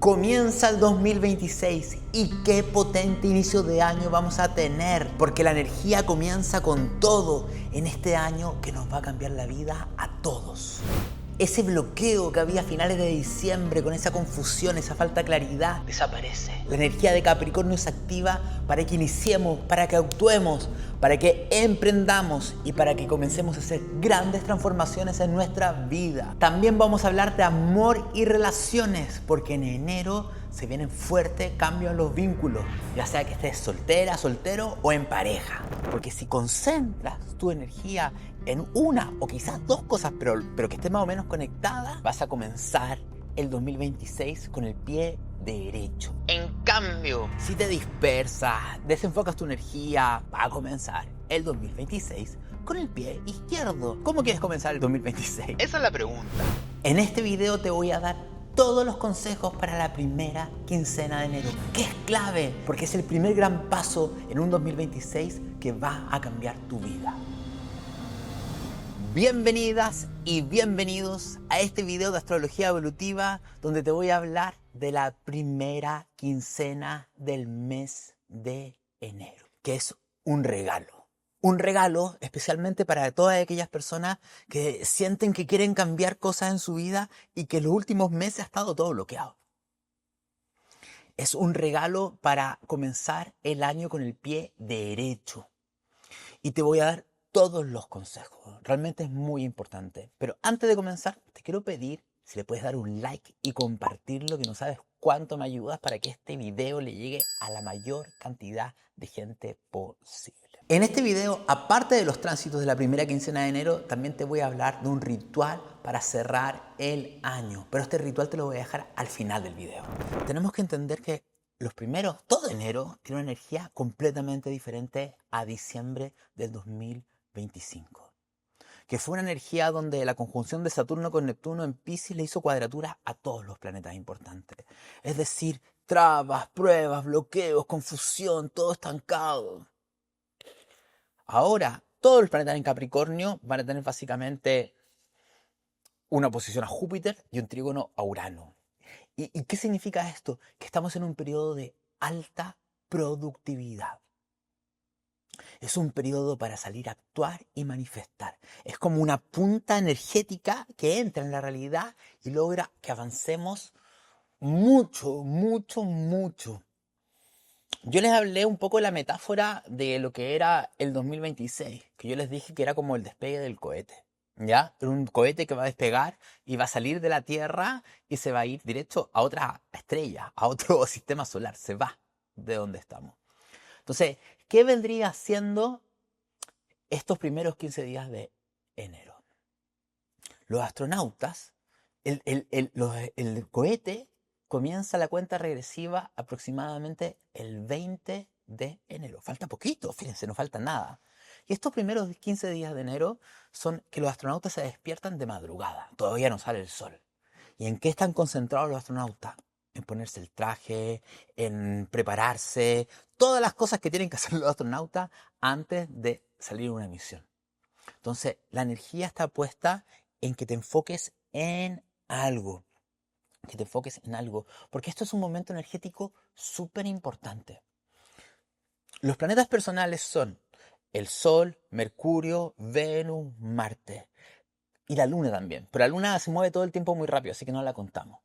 Comienza el 2026 y qué potente inicio de año vamos a tener, porque la energía comienza con todo en este año que nos va a cambiar la vida a todos. Ese bloqueo que había a finales de diciembre con esa confusión, esa falta de claridad, desaparece. La energía de Capricornio se activa para que iniciemos, para que actuemos, para que emprendamos y para que comencemos a hacer grandes transformaciones en nuestra vida. También vamos a hablar de amor y relaciones, porque en enero se vienen fuertes cambios en los vínculos, ya sea que estés soltera, soltero o en pareja. Porque si concentras tu energía en una o quizás dos cosas, pero que esté más o menos conectada, vas a comenzar el 2026 con el pie derecho. En cambio, si te dispersas, desenfocas tu energía, va a comenzar el 2026 con el pie izquierdo. ¿Cómo quieres comenzar el 2026? Esa es la pregunta. En este video te voy a dar todos los consejos para la primera quincena de enero, que es clave, porque es el primer gran paso en un 2026 que va a cambiar tu vida. Bienvenidas y bienvenidos a este video de astrología evolutiva, donde te voy a hablar de la primera quincena del mes de enero, que es un regalo. Un regalo especialmente para todas aquellas personas que sienten que quieren cambiar cosas en su vida y que en los últimos meses ha estado todo bloqueado. Es un regalo para comenzar el año con el pie derecho. Y te voy a dar todos los consejos. Realmente es muy importante. Pero antes de comenzar, te quiero pedir si le puedes dar un like y compartirlo, que no sabes cuánto me ayudas para que este video le llegue a la mayor cantidad de gente posible. En este video, aparte de los tránsitos de la primera quincena de enero, también te voy a hablar de un ritual para cerrar el año. Pero este ritual te lo voy a dejar al final del video. Tenemos que entender que todo enero tiene una energía completamente diferente a diciembre del 2025. Que fue una energía donde la conjunción de Saturno con Neptuno en Piscis le hizo cuadratura a todos los planetas importantes. Es decir, trabas, pruebas, bloqueos, confusión, todo estancado. Ahora, todos los planetas en Capricornio van a tener básicamente una oposición a Júpiter y un trígono a Urano. ¿Y qué significa esto? Que estamos en un periodo de alta productividad. Es un periodo para salir a actuar y manifestar. Es como una punta energética que entra en la realidad y logra que avancemos mucho, mucho, mucho. Yo les hablé un poco de la metáfora de lo que era el 2026, que yo les dije que era como el despegue del cohete. ¿Ya? Era un cohete que va a despegar y va a salir de la Tierra y se va a ir directo a otra estrella, a otro sistema solar. Se va de donde estamos. Entonces, ¿qué vendría siendo estos primeros 15 días de enero? Los astronautas, el cohete comienza la cuenta regresiva aproximadamente el 20 de enero. Falta poquito, fíjense, no falta nada. Y estos primeros 15 días de enero son que los astronautas se despiertan de madrugada. Todavía no sale el sol. ¿Y en qué están concentrados los astronautas? En ponerse el traje, en prepararse, todas las cosas que tienen que hacer los astronautas antes de salir a una misión. Entonces, la energía está puesta en que te enfoques en algo. Que te enfoques en algo. Porque esto es un momento energético súper importante. Los planetas personales son el Sol, Mercurio, Venus, Marte. Y la Luna también. Pero la Luna se mueve todo el tiempo muy rápido, así que no la contamos.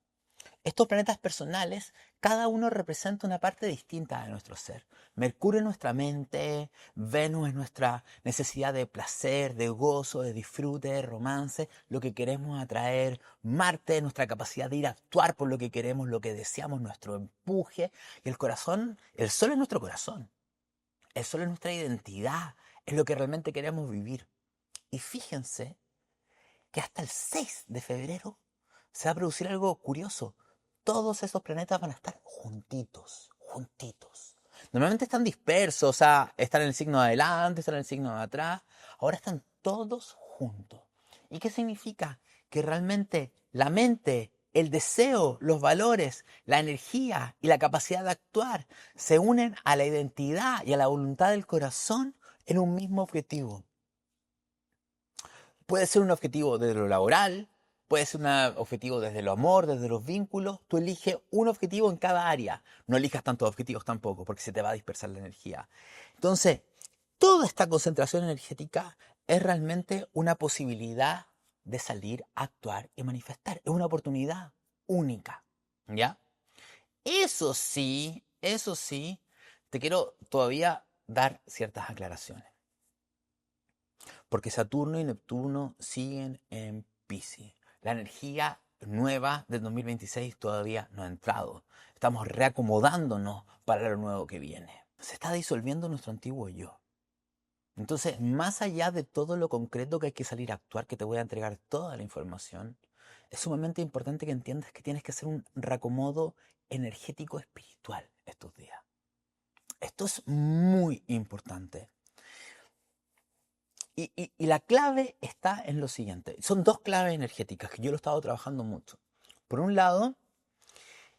Estos planetas personales, cada uno representa una parte distinta de nuestro ser. Mercurio es nuestra mente, Venus es nuestra necesidad de placer, de gozo, de disfrute, de romance, lo que queremos atraer. Marte es nuestra capacidad de ir a actuar por lo que queremos, lo que deseamos, nuestro empuje. Y el corazón, el Sol es nuestro corazón. El Sol es nuestra identidad, es lo que realmente queremos vivir. Y fíjense que hasta el 6 de febrero se va a producir algo curioso. Todos esos planetas van a estar juntitos. Normalmente están dispersos, o sea, están en el signo de adelante, están en el signo de atrás. Ahora están todos juntos. ¿Y qué significa? Que realmente la mente, el deseo, los valores, la energía y la capacidad de actuar se unen a la identidad y a la voluntad del corazón en un mismo objetivo. Puede ser un objetivo de lo laboral, Puede ser un objetivo desde el amor, desde los vínculos. Tú eliges un objetivo en cada área. No elijas tantos objetivos tampoco, porque se te va a dispersar la energía. Entonces, toda esta concentración energética es realmente una posibilidad de salir, actuar y manifestar. Es una oportunidad única. ¿Ya? Eso sí, te quiero todavía dar ciertas aclaraciones. Porque Saturno y Neptuno siguen en Piscis. La energía nueva del 2026 todavía no ha entrado. Estamos reacomodándonos para lo nuevo que viene. Se está disolviendo nuestro antiguo yo. Entonces, más allá de todo lo concreto que hay que salir a actuar, que te voy a entregar toda la información, es sumamente importante que entiendas que tienes que hacer un reacomodo energético espiritual estos días. Esto es muy importante. Y la clave está en lo siguiente. Son dos claves energéticas que yo lo he estado trabajando mucho. Por un lado,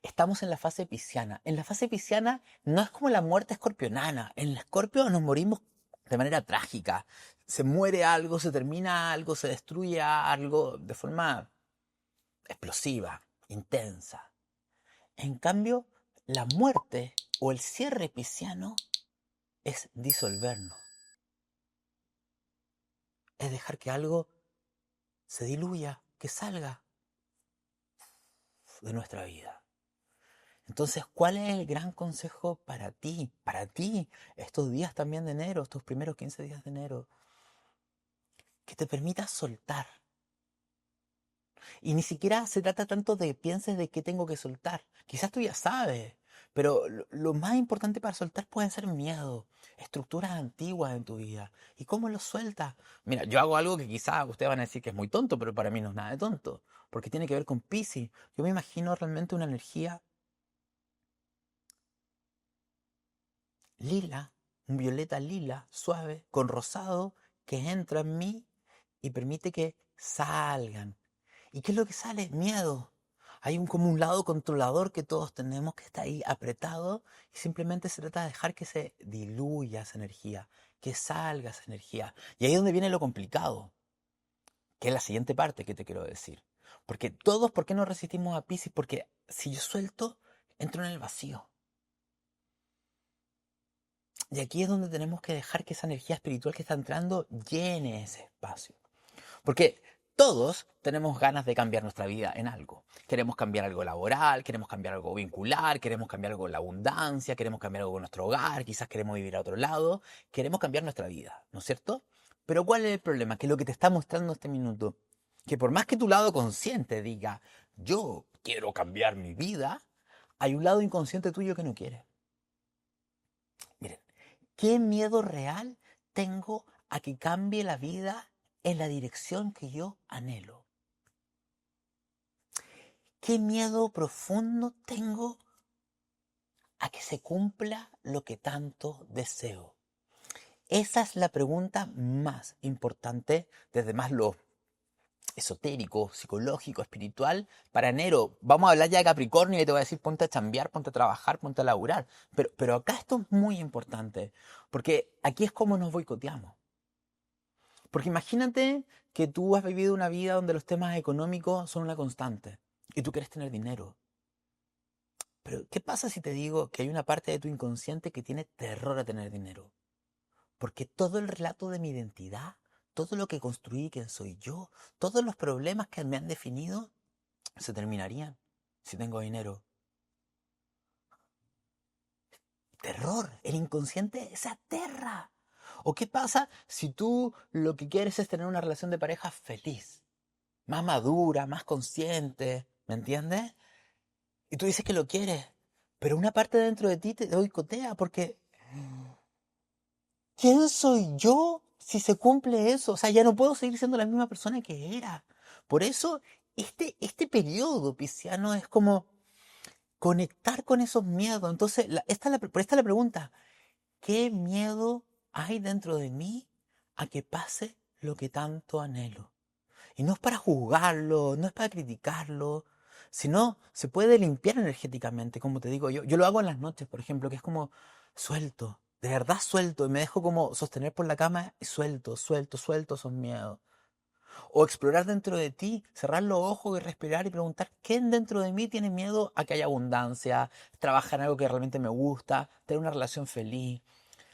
estamos en la fase pisciana. En la fase pisciana no es como la muerte escorpionana. En el escorpio nos morimos de manera trágica. Se muere algo, se termina algo, se destruye algo de forma explosiva, intensa. En cambio, la muerte o el cierre pisciano es disolvernos. Es dejar que algo se diluya, que salga de nuestra vida. Entonces, ¿cuál es el gran consejo para ti? Para ti, estos días también de enero, estos primeros 15 días de enero. Que te permitas soltar. Y ni siquiera se trata tanto de que pienses de qué tengo que soltar. Quizás tú ya sabes, pero lo más importante para soltar pueden ser miedo, estructuras antiguas en tu vida. ¿Y cómo lo sueltas? Mira, yo hago algo que quizás ustedes van a decir que es muy tonto, pero para mí no es nada de tonto, porque tiene que ver con Piscis. Yo me imagino realmente una energía lila, un violeta lila, suave, con rosado, que entra en mí y permite que salgan. ¿Y qué es lo que sale? Miedo. Hay como un lado controlador que todos tenemos que está ahí apretado y simplemente se trata de dejar que se diluya esa energía, que salga esa energía. Y ahí es donde viene lo complicado, que es la siguiente parte que te quiero decir. Porque todos, ¿por qué no resistimos a Piscis? Porque si yo suelto, entro en el vacío. Y aquí es donde tenemos que dejar que esa energía espiritual que está entrando llene ese espacio. Porque todos tenemos ganas de cambiar nuestra vida en algo. Queremos cambiar algo laboral, queremos cambiar algo vincular, queremos cambiar algo en la abundancia, queremos cambiar algo en nuestro hogar, quizás queremos vivir a otro lado, queremos cambiar nuestra vida, ¿no es cierto? Pero ¿cuál es el problema? Que lo que te está mostrando este minuto, que por más que tu lado consciente diga, yo quiero cambiar mi vida, hay un lado inconsciente tuyo que no quiere. Miren, ¿qué miedo real tengo a que cambie la vida en la dirección que yo anhelo? ¿Qué miedo profundo tengo a que se cumpla lo que tanto deseo? Esa es la pregunta más importante desde más lo esotérico, psicológico, espiritual. Para enero, vamos a hablar ya de Capricornio y te voy a decir ponte a chambear, ponte a trabajar, ponte a laburar. Pero acá esto es muy importante, porque aquí es como nos boicoteamos. Porque imagínate que tú has vivido una vida donde los temas económicos son una constante y tú quieres tener dinero. Pero, ¿qué pasa si te digo que hay una parte de tu inconsciente que tiene terror a tener dinero? Porque todo el relato de mi identidad, todo lo que construí, quién soy yo, todos los problemas que me han definido, se terminarían si tengo dinero. Terror, el inconsciente se aterra. ¿O qué pasa si tú lo que quieres es tener una relación de pareja feliz, más madura, más consciente, ¿me entiendes? Y tú dices que lo quieres, pero una parte dentro de ti te boicotea porque ¿quién soy yo si se cumple eso? O sea, ya no puedo seguir siendo la misma persona que era. Por eso, este periodo pisciano es como conectar con esos miedos. Entonces, por esta es la pregunta. ¿Qué miedo hay dentro de mí a que pase lo que tanto anhelo? Y no es para juzgarlo, no es para criticarlo, sino se puede limpiar energéticamente, como te digo yo. Yo lo hago en las noches, por ejemplo, que es como suelto, de verdad suelto, y me dejo como sostener por la cama y suelto esos miedos. O explorar dentro de ti, cerrar los ojos y respirar y preguntar quién dentro de mí tiene miedo a que haya abundancia, trabajar en algo que realmente me gusta, tener una relación feliz.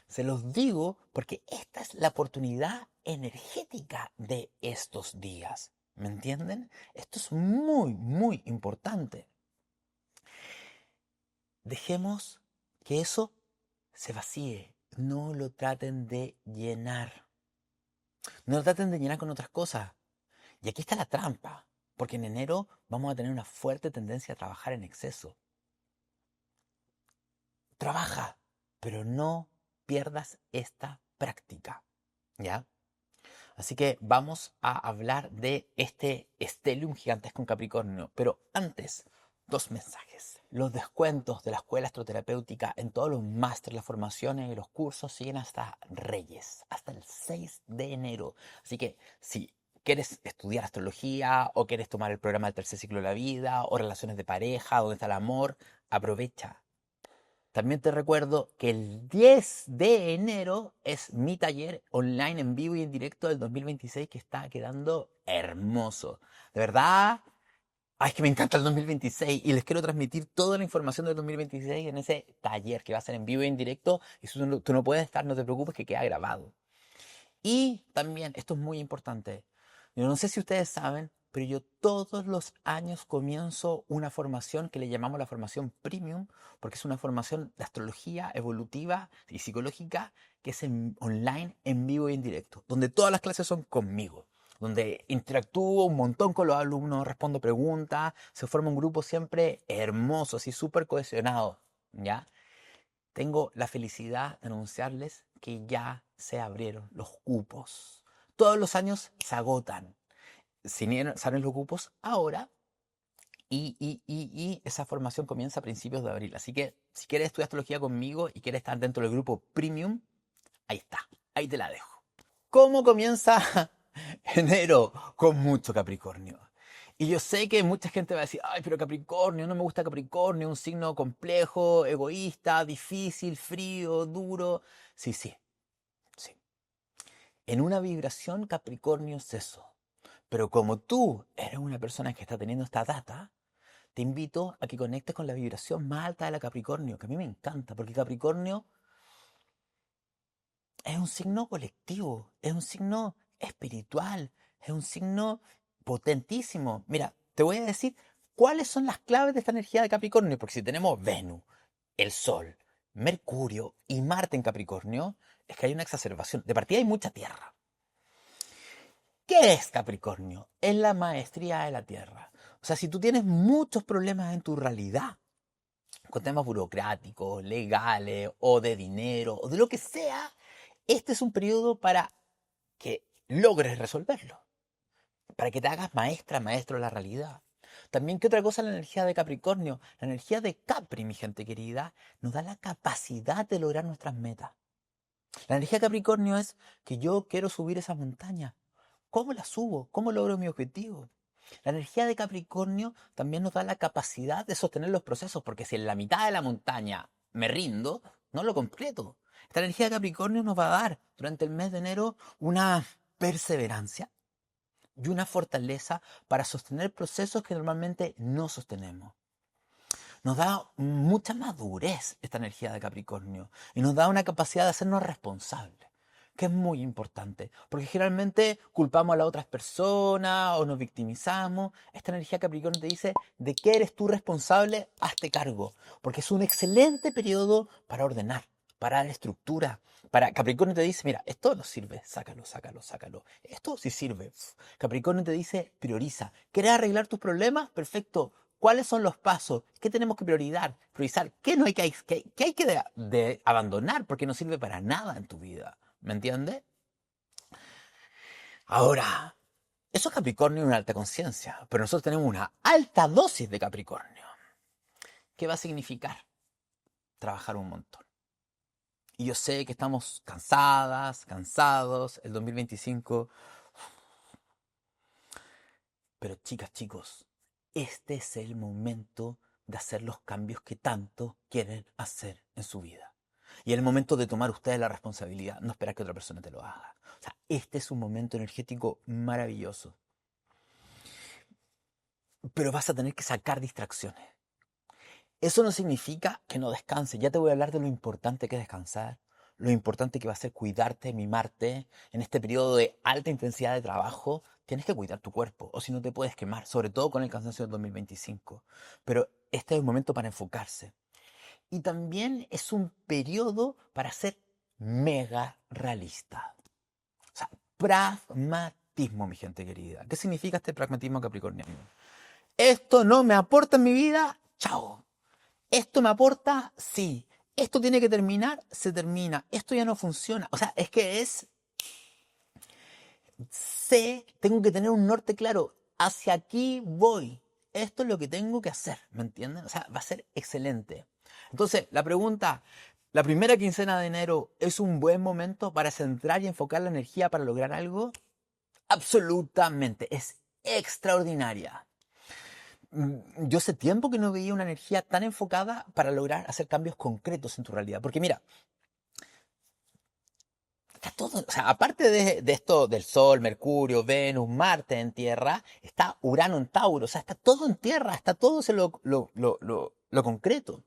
Se los digo porque esta es la oportunidad energética de estos días. ¿Me entienden? Esto es muy, muy importante. Dejemos que eso se vacíe. No lo traten de llenar. No lo traten de llenar con otras cosas. Y aquí está la trampa. Porque en enero vamos a tener una fuerte tendencia a trabajar en exceso. Trabaja, pero no pierdas esta práctica. ¿Ya? Así que vamos a hablar de este Stellium gigantesco en Capricornio. Pero antes, dos mensajes. Los descuentos de la escuela astroterapéutica en todos los másteres, las formaciones y los cursos siguen hasta Reyes, hasta el 6 de enero. Así que si quieres estudiar astrología o quieres tomar el programa del tercer ciclo de la vida o relaciones de pareja, donde está el amor, aprovecha. También te recuerdo que el 10 de enero es mi taller online en vivo y en directo del 2026 que está quedando hermoso. De verdad, ay, es que me encanta el 2026 y les quiero transmitir toda la información del 2026 en ese taller que va a ser en vivo y en directo. Y si tú no puedes estar, no te preocupes que queda grabado. Y también, esto es muy importante, yo no sé si ustedes saben, pero yo todos los años comienzo una formación que le llamamos la formación premium, porque es una formación de astrología evolutiva y psicológica que es online, en vivo y en directo, donde todas las clases son conmigo, donde interactúo un montón con los alumnos, respondo preguntas, se forma un grupo siempre hermoso, así súper cohesionado, ¿ya? Tengo la felicidad de anunciarles que ya se abrieron los cupos. Todos los años se agotan. Salen los cupos ahora y esa formación comienza a principios de abril. Así que si quieres estudiar astrología conmigo y quieres estar dentro del grupo Premium, ahí está, ahí te la dejo. ¿Cómo comienza enero? Con mucho Capricornio. Y yo sé que mucha gente va a decir, ay, pero Capricornio, no me gusta Capricornio, un signo complejo, egoísta, difícil, frío, duro. Sí, sí, sí. En una vibración Capricornio es eso. Pero como tú eres una persona que está teniendo esta data, te invito a que conectes con la vibración más alta de la Capricornio, que a mí me encanta, porque Capricornio es un signo colectivo, es un signo espiritual, es un signo potentísimo. Mira, te voy a decir cuáles son las claves de esta energía de Capricornio, porque si tenemos Venus, el Sol, Mercurio y Marte en Capricornio, es que hay una exacerbación. De partida hay mucha tierra. ¿Qué es Capricornio? Es la maestría de la tierra. O sea, si tú tienes muchos problemas en tu realidad, con temas burocráticos, legales, o de dinero, o de lo que sea, este es un periodo para que logres resolverlo, para que te hagas maestra, maestro de la realidad. También, ¿qué otra cosa es la energía de Capricornio? La energía de Capri, mi gente querida, nos da la capacidad de lograr nuestras metas. La energía de Capricornio es que yo quiero subir esa montaña. ¿Cómo la subo? ¿Cómo logro mi objetivo? La energía de Capricornio también nos da la capacidad de sostener los procesos, porque si en la mitad de la montaña me rindo, no lo completo. Esta energía de Capricornio nos va a dar durante el mes de enero una perseverancia y una fortaleza para sostener procesos que normalmente no sostenemos. Nos da mucha madurez esta energía de Capricornio y nos da una capacidad de hacernos responsables, que es muy importante, porque generalmente culpamos a las otras personas o nos victimizamos. Esta energía Capricornio te dice, ¿de qué eres tú responsable? Hazte cargo, porque es un excelente periodo para ordenar, para dar estructura. Para Capricornio te dice, mira, esto no sirve, sácalo, sácalo, sácalo. Esto sí sirve. Capricornio te dice, prioriza. ¿Quieres arreglar tus problemas? Perfecto. ¿Cuáles son los pasos? ¿Qué tenemos que priorizar? ¿Qué no hay qué hay que de abandonar? Porque no sirve para nada en tu vida. ¿Me entiendes? Ahora, eso es Capricornio y una alta conciencia. Pero nosotros tenemos una alta dosis de Capricornio. ¿Qué va a significar? Trabajar un montón. Y yo sé que estamos cansadas, cansados, el 2025. Pero chicas, chicos, este es el momento de hacer los cambios que tanto quieren hacer en su vida. Y es el momento de tomar ustedes la responsabilidad, no esperar que otra persona te lo haga. O sea, este es un momento energético maravilloso. Pero vas a tener que sacar distracciones. Eso no significa que no descanses. Ya te voy a hablar de lo importante que es descansar, lo importante que va a ser cuidarte, mimarte. En este periodo de alta intensidad de trabajo, tienes que cuidar tu cuerpo, o si no te puedes quemar, sobre todo con el cansancio del 2025. Pero este es un momento para enfocarse. Y también es un periodo para ser mega realista. O sea, pragmatismo, mi gente querida. ¿Qué significa este pragmatismo capricorniano? Esto no me aporta en mi vida, chao. Esto me aporta, sí. Esto tiene que terminar, se termina. Esto ya no funciona. O sea, es que tengo que tener un norte claro. Hacia aquí voy. Esto es lo que tengo que hacer, ¿me entienden? O sea, va a ser excelente. Entonces, la pregunta, ¿la primera quincena de enero es un buen momento para centrar y enfocar la energía para lograr algo? Absolutamente, es extraordinaria. Yo hace tiempo que no veía una energía tan enfocada para lograr hacer cambios concretos en tu realidad. Porque mira, está todo, o sea, aparte de esto del Sol, Mercurio, Venus, Marte en Tierra, está Urano en Tauro, o sea, está todo en Tierra, está todo en lo concreto.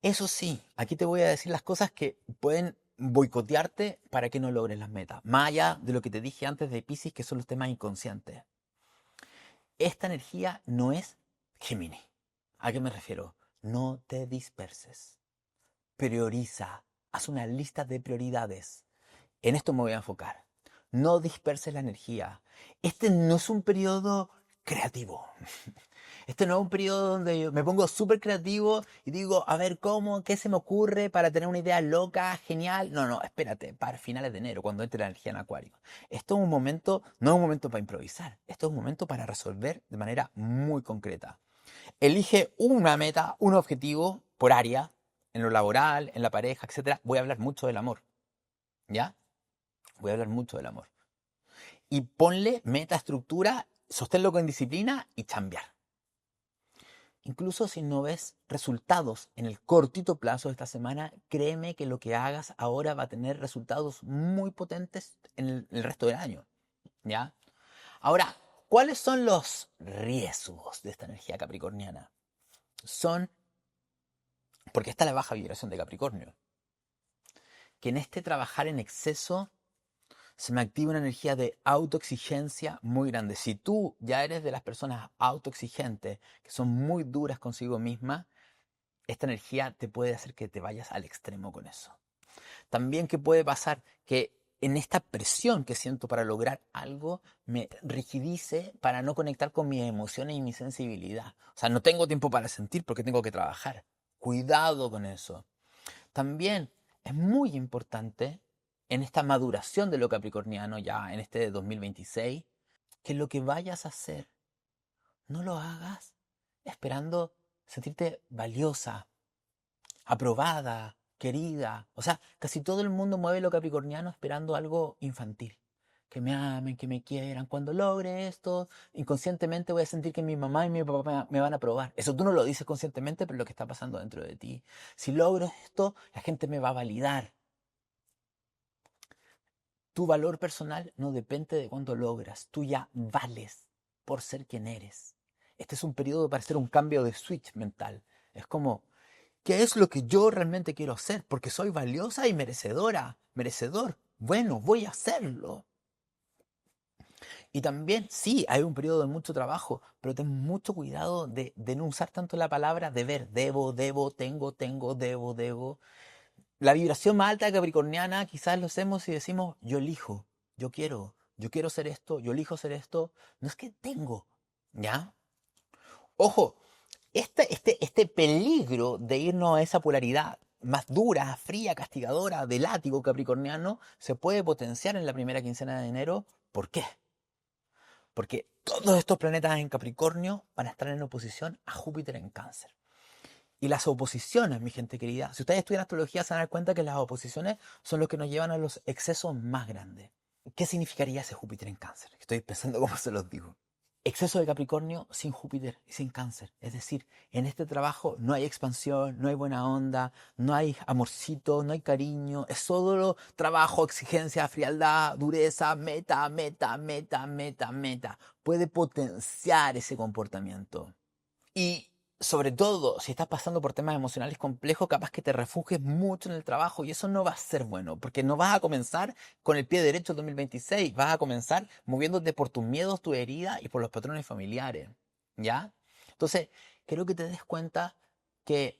Eso sí, aquí te voy a decir las cosas que pueden boicotearte para que no logres las metas. Más allá de lo que te dije antes de Piscis, que son los temas inconscientes. Esta energía no es Géminis. ¿A qué me refiero? No te disperses. Prioriza. Haz una lista de prioridades. En esto me voy a enfocar. No disperses la energía. Este no es un periodo creativo. Este no es un periodo donde yo me pongo súper creativo y digo, a ver, ¿qué se me ocurre para tener una idea loca, genial? No, espérate, para finales de enero, cuando entre la energía en Acuario. Esto es un momento, no es un momento para improvisar, esto es un momento para resolver de manera muy concreta. Elige una meta, un objetivo por área, en lo laboral, en la pareja, etcétera. Voy a hablar mucho del amor, ¿ya? Voy a hablar mucho del amor. Y ponle meta, estructura, sosténlo con disciplina y chambear. Incluso si no ves resultados en el cortito plazo de esta semana, créeme que lo que hagas ahora va a tener resultados muy potentes en el resto del año, ¿ya? Ahora, ¿cuáles son los riesgos de esta energía capricorniana? Porque está la baja vibración de Capricornio, que en este trabajar en exceso se me activa una energía de autoexigencia muy grande. Si tú ya eres de las personas autoexigentes, que son muy duras consigo misma, esta energía te puede hacer que te vayas al extremo con eso. También que puede pasar que en esta presión que siento para lograr algo, me rigidice para no conectar con mis emociones y mi sensibilidad. O sea, no tengo tiempo para sentir porque tengo que trabajar. Cuidado con eso. También es muy importante en esta maduración de lo capricorniano ya en este 2026, que lo que vayas a hacer, no lo hagas esperando sentirte valiosa, aprobada, querida. O sea, casi todo el mundo mueve lo capricorniano esperando algo infantil. Que me amen, que me quieran. Cuando logre esto, inconscientemente voy a sentir que mi mamá y mi papá me van a aprobar. Eso tú no lo dices conscientemente, pero es lo que está pasando dentro de ti. Si logro esto, la gente me va a validar. Tu valor personal no depende de cuánto logras. Tú ya vales por ser quien eres. Este es un periodo para hacer un cambio de switch mental. Es como, ¿qué es lo que yo realmente quiero hacer? Porque soy valiosa y merecedora, merecedor. Bueno, voy a hacerlo. Y también, sí, hay un periodo de mucho trabajo, pero ten mucho cuidado de no usar tanto la palabra deber. Debo, tengo, debo. La vibración más alta capricorniana quizás lo hacemos y decimos, yo elijo, yo quiero ser esto, yo elijo ser esto. No es que tengo, ¿ya? Ojo, este peligro de irnos a esa polaridad más dura, fría, castigadora, de látigo capricorniano, se puede potenciar en la primera quincena de enero. ¿Por qué? Porque todos estos planetas en Capricornio van a estar en oposición a Júpiter en Cáncer. Y las oposiciones, mi gente querida, si ustedes estudian astrología se van a dar cuenta que las oposiciones son los que nos llevan a los excesos más grandes. ¿Qué significaría ese Júpiter en Cáncer? Estoy pensando cómo se los digo. exceso de Capricornio sin Júpiter y sin Cáncer. Es decir, en este trabajo no hay expansión, no hay buena onda, no hay amorcito, no hay cariño. Es solo trabajo, exigencia, frialdad, dureza, meta, meta, meta, meta, meta. Puede potenciar ese comportamiento. Y sobre todo, si estás pasando por temas emocionales complejos, capaz que te refugies mucho en el trabajo y eso no va a ser bueno, porque no vas a comenzar con el pie derecho el 2026, vas a comenzar moviéndote por tus miedos, tu herida y por los patrones familiares, ¿ya? Entonces, quiero que te des cuenta que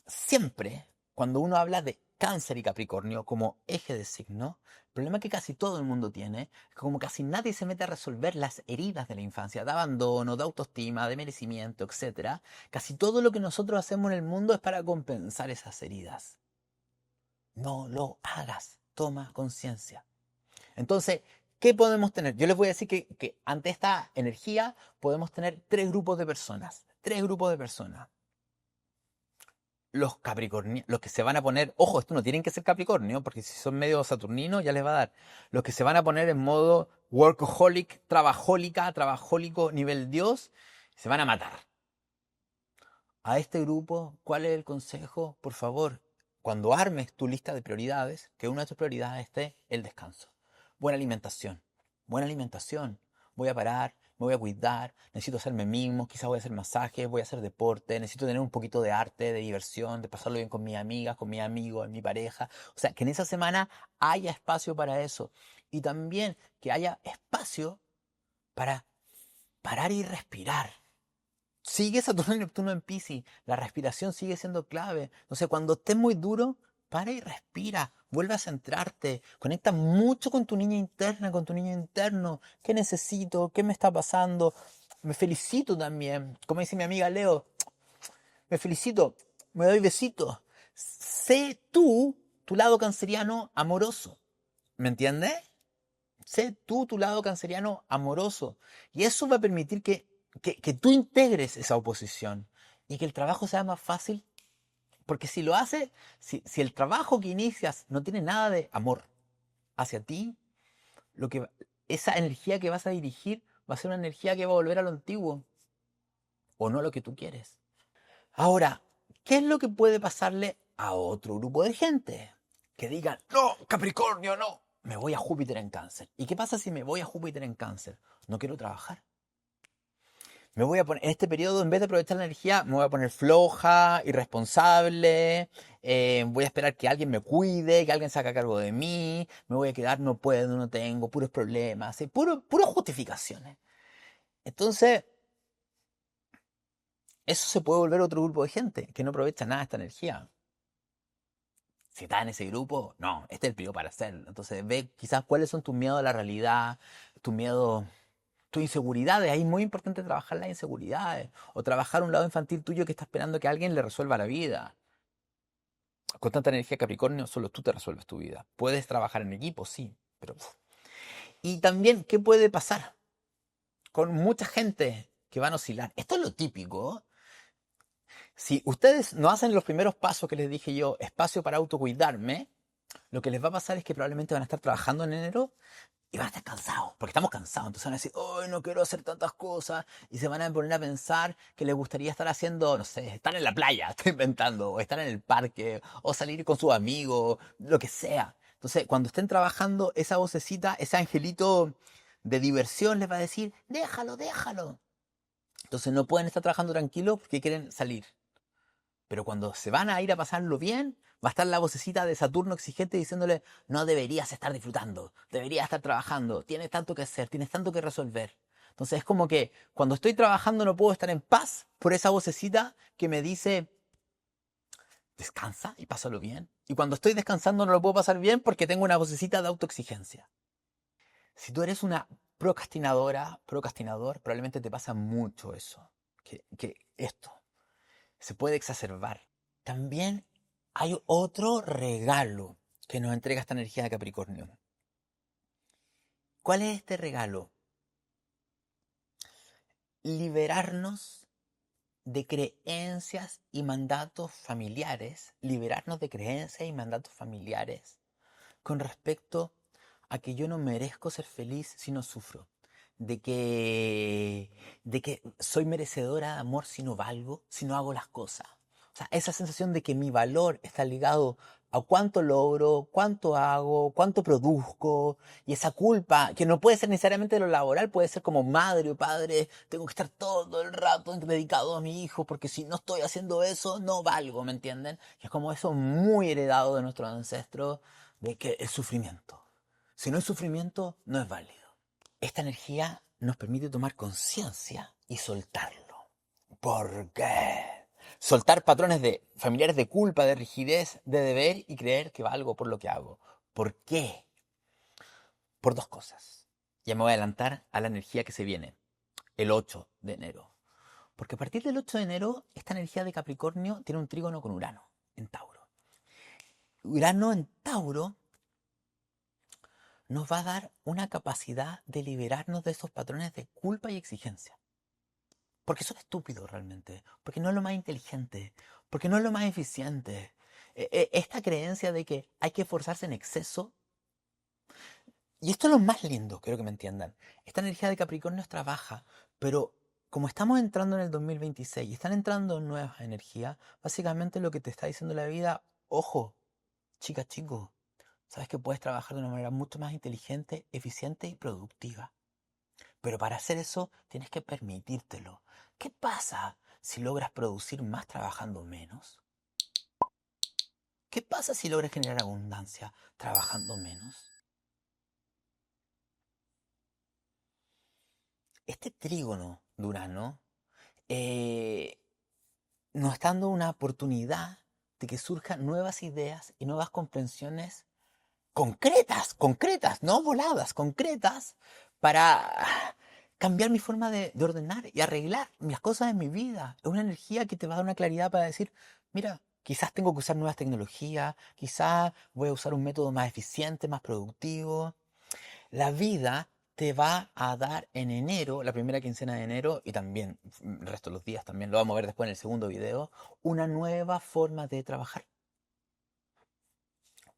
siempre, cuando uno habla de Cáncer y Capricornio como eje de signo, el problema que casi todo el mundo tiene es que como casi nadie se mete a resolver las heridas de la infancia, de abandono, de autoestima, de merecimiento, etcétera, casi todo lo que nosotros hacemos en el mundo es para compensar esas heridas. No lo hagas, toma conciencia. Entonces, ¿qué podemos tener? Yo les voy a decir que ante esta energía podemos tener tres grupos de personas. Tres grupos de personas. Los Capricornios, los que se van a poner, ojo, esto no tienen que ser Capricornio, porque si son medio saturninos ya les va a dar. Los que se van a poner en modo workaholic, trabajólico, nivel Dios, se van a matar. A este grupo, ¿cuál es el consejo? Por favor, cuando armes tu lista de prioridades, que una de tus prioridades esté el descanso. Buena alimentación. Buena alimentación. Voy a parar, me voy a cuidar, necesito hacerme mimos, quizás voy a hacer masajes, voy a hacer deporte, necesito tener un poquito de arte, de diversión, de pasarlo bien con mis amigas, con mis amigos, mi pareja. O sea, que en esa semana haya espacio para eso. Y también que haya espacio para parar y respirar. Sigue Saturno y Neptuno en Piscis. La respiración sigue siendo clave. Entonces, cuando estés muy duro, para y respira. Vuelve a centrarte. Conecta mucho con tu niña interna, con tu niño interno. ¿Qué necesito? ¿Qué me está pasando? Me felicito también. Como dice mi amiga Leo, me felicito. Me doy besitos. Sé tú, tu lado canceriano amoroso. ¿Me entiendes? Sé tú tu lado canceriano amoroso. Y eso va a permitir que tú integres esa oposición y que el trabajo sea más fácil. Porque si lo haces, si el trabajo que inicias no tiene nada de amor hacia ti, lo que, esa energía que vas a dirigir va a ser una energía que va a volver a lo antiguo o no a lo que tú quieres. Ahora, ¿qué es lo que puede pasarle a otro grupo de gente? Que digan, no, Capricornio, no, me voy a Júpiter en Cáncer. ¿Y qué pasa si me voy a Júpiter en Cáncer? No quiero trabajar. Me voy a poner, en este periodo, en vez de aprovechar la energía, me voy a poner floja, irresponsable, voy a esperar que alguien me cuide, que alguien se haga cargo de mí, me voy a quedar, no puedo, no tengo, puros problemas, ¿sí? Puras justificaciones. Entonces, eso se puede volver otro grupo de gente que no aprovecha nada de esta energía. Si estás en ese grupo, no, este es el periodo para hacerlo. Entonces, ve quizás cuáles son tus miedos a la realidad, tus miedos, tus inseguridades. Ahí es muy importante trabajar las inseguridades o trabajar un lado infantil tuyo que está esperando que alguien le resuelva la vida. Con tanta energía Capricornio, solo tú te resuelves tu vida. Puedes trabajar en equipo, sí, pero... Y también, ¿qué puede pasar con mucha gente que van a oscilar? Esto es lo típico. Si ustedes no hacen los primeros pasos que les dije yo, espacio para autocuidarme, lo que les va a pasar es que probablemente van a estar trabajando en enero y van a estar cansados, porque estamos cansados. Entonces van a decir, hoy no quiero hacer tantas cosas. Y se van a poner a pensar que les gustaría estar haciendo, no sé, estar en la playa, estoy inventando, o estar en el parque, o salir con sus amigos, lo que sea. Entonces, cuando estén trabajando, esa vocecita, ese angelito de diversión les va a decir, déjalo, déjalo. Entonces no pueden estar trabajando tranquilos porque quieren salir. Pero cuando se van a ir a pasarlo bien, va a estar la vocecita de Saturno exigente diciéndole, no deberías estar disfrutando, deberías estar trabajando, tienes tanto que hacer, tienes tanto que resolver. Entonces es como que cuando estoy trabajando no puedo estar en paz por esa vocecita que me dice, descansa y pásalo bien. Y cuando estoy descansando no lo puedo pasar bien porque tengo una vocecita de autoexigencia. Si tú eres una procrastinador, probablemente te pasa mucho eso, que esto se puede exacerbar. También hay otro regalo que nos entrega esta energía de Capricornio. ¿Cuál es este regalo? Liberarnos de creencias y mandatos familiares, liberarnos de creencias y mandatos familiares con respecto a que yo no merezco ser feliz si no sufro, de que, de que soy merecedora de amor si no valgo, si no hago las cosas. O sea, esa sensación de que mi valor está ligado a cuánto logro, cuánto hago, cuánto produzco, y esa culpa, que no puede ser necesariamente de lo laboral, puede ser como madre o padre, tengo que estar todo el rato dedicado a mi hijo, porque si no estoy haciendo eso, no valgo, ¿me entienden? Y es como eso muy heredado de nuestros ancestros, de que el sufrimiento. Si no hay sufrimiento, no es válido. Esta energía nos permite tomar conciencia y soltarlo. ¿Por qué? Soltar patrones de familiares de culpa, de rigidez, de deber y creer que valgo por lo que hago. ¿Por qué? Por dos cosas. Ya me voy a adelantar a la energía que se viene, el 8 de enero. Porque a partir del 8 de enero, esta energía de Capricornio tiene un trígono con Urano, en Tauro. Urano en Tauro nos va a dar una capacidad de liberarnos de esos patrones de culpa y exigencia. Porque son estúpidos realmente, porque no es lo más inteligente, porque no es lo más eficiente. Esta creencia de que hay que esforzarse en exceso, y esto es lo más lindo, quiero que me entiendan. Esta energía de Capricornio trabaja, pero como estamos entrando en el 2026 y están entrando nuevas energías, básicamente lo que te está diciendo la vida, ojo, chica, chico, sabes que puedes trabajar de una manera mucho más inteligente, eficiente y productiva. Pero para hacer eso tienes que permitírtelo. ¿Qué pasa si logras producir más trabajando menos? ¿Qué pasa si logras generar abundancia trabajando menos? Este trígono de Urano eh, nos está dando una oportunidad de que surjan nuevas ideas y nuevas comprensiones concretas, no voladas, concretas, para cambiar mi forma de ordenar y arreglar las cosas en mi vida. Es una energía que te va a dar una claridad para decir, mira, quizás tengo que usar nuevas tecnologías, quizás voy a usar un método más eficiente, más productivo. La vida te va a dar en enero, la primera quincena de enero, y también el resto de los días, también lo vamos a ver después en el segundo video, una nueva forma de trabajar.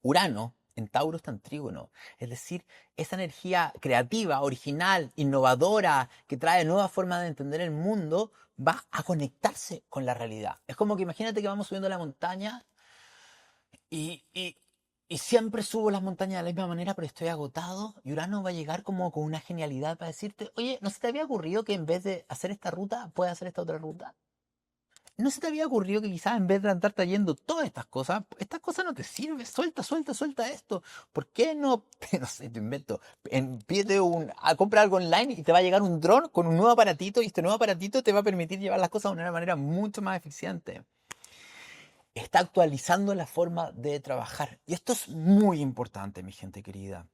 Urano en Tauro está en Trígono, es decir, esa energía creativa, original, innovadora, que trae nuevas formas de entender el mundo, va a conectarse con la realidad. Es como que imagínate que vamos subiendo la montaña y, y, y siempre subo las montañas de la misma manera, pero estoy agotado, y Urano va a llegar como con una genialidad para decirte, oye, ¿no se te había ocurrido que en vez de hacer esta ruta, puedes hacer esta otra ruta? ¿No se te había ocurrido que quizás en vez de andar trayendo todas estas cosas no te sirven? Suelta esto. ¿Por qué no, no sé, te invento, pídete compra algo online y te va a llegar un dron con un nuevo aparatito y este nuevo aparatito te va a permitir llevar las cosas de una manera mucho más eficiente? Está actualizando la forma de trabajar. Y esto es muy importante, mi gente querida.